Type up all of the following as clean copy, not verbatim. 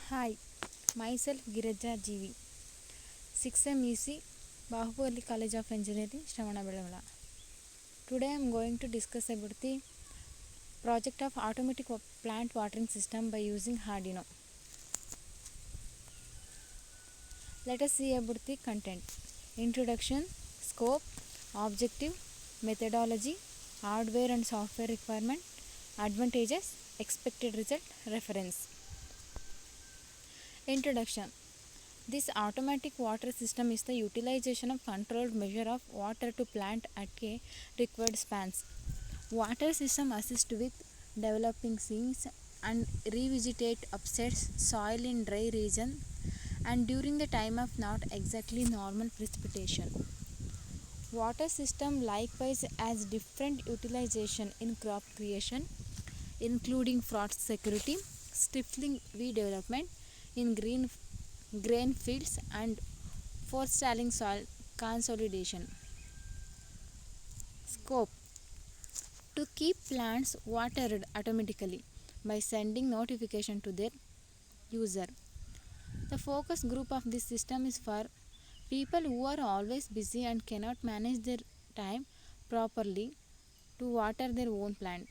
Hi, myself Girija GV, 6M EC, Bahubali College of Engineering, Shravanabelamala. Today I am going to discuss about the project of automatic plant watering system by using Arduino. Let us see about the content. Introduction, scope, objective, methodology, hardware and software requirement, advantages, expected result, reference. Introduction. This automatic water system is the utilization of controlled measure of water to plant at a required spans. Water system assist with developing seeds and revegetate upsets soil in dry region and during the time of not exactly normal precipitation. Water system likewise has different utilization in crop creation, including frost security, stifling weed development in grain fields and forestalling soil consolidation. Scope: to keep plants watered automatically by sending notification to their user. The focus group of this system is for people who are always busy and cannot manage their time properly to water their own plant.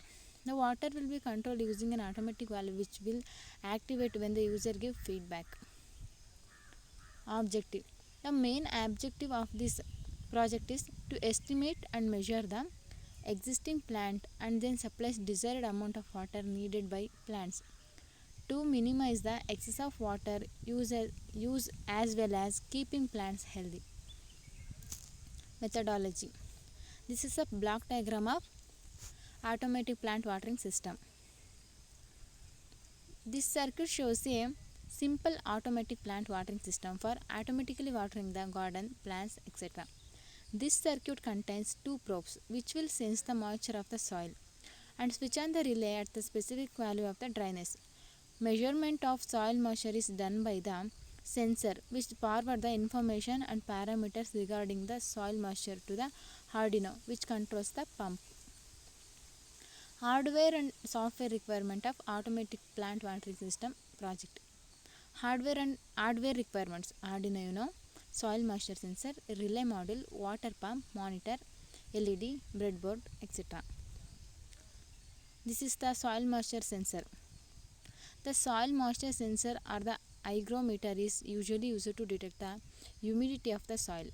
The water will be controlled using an automatic valve which will activate when the user gives feedback. Objective: the main objective of this project is to estimate and measure the existing plant and then supplies desired amount of water needed by plants to minimize the excess of water use as well as keeping plants healthy. Methodology: this is a block diagram of automatic plant watering system. This circuit shows a simple automatic plant watering system for automatically watering the garden, plants, etc. This circuit contains two probes which will sense the moisture of the soil and switch on the relay at the specific value of the dryness. Measurement of soil moisture is done by the sensor which forward the information and parameters regarding the soil moisture to the Arduino which controls the pump. Hardware and software requirement of automatic plant watering system project. Hardware requirements: Arduino Uno, soil moisture sensor, relay module, water pump, monitor, LED, breadboard, etc. This is the soil moisture sensor. The soil moisture sensor or the hygrometer is usually used to detect the humidity of the soil.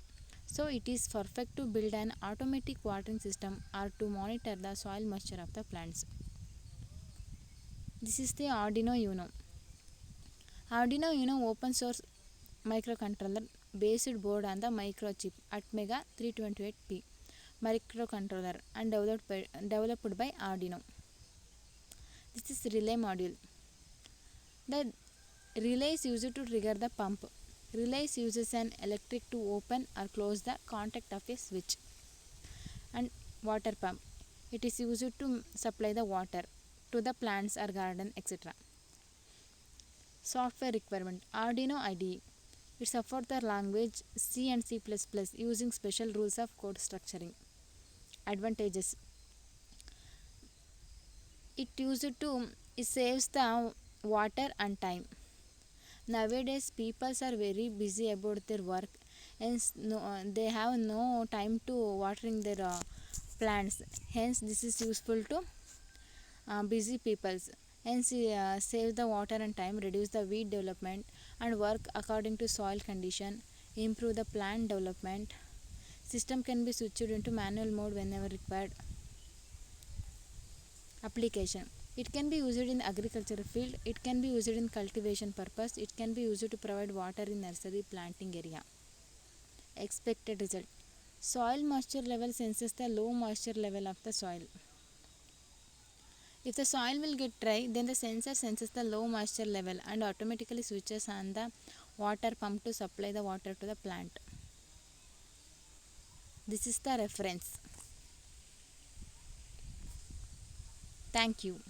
So it is perfect to build an automatic watering system or to monitor the soil moisture of the plants. This is the Arduino Uno. Arduino Uno open source microcontroller based board on the microchip Atmega 328P microcontroller and developed by Arduino. This is relay module. The relay is used to trigger the pump. Relay uses an electric to open or close the contact of a switch. And water pump, it is used to supply the water to the plants or garden, etc. Software requirement: Arduino IDE. It supports the language C and C++ using special rules of code structuring. Advantages: it saves the water and time. Nowadays people are very busy about their work and they have no time to watering their plants. Hence this is useful to busy peoples. Hence save the water and time, reduce the weed development and work according to soil condition, improve the plant development. System can be switched into manual mode whenever required. Application: it can be used in agricultural field, it can be used in cultivation purpose, it can be used to provide water in nursery planting area. Expected result: soil moisture level senses the low moisture level of the soil. If the soil will get dry, then the sensor senses the low moisture level and automatically switches on the water pump to supply the water to the plant. This is the reference. Thank you.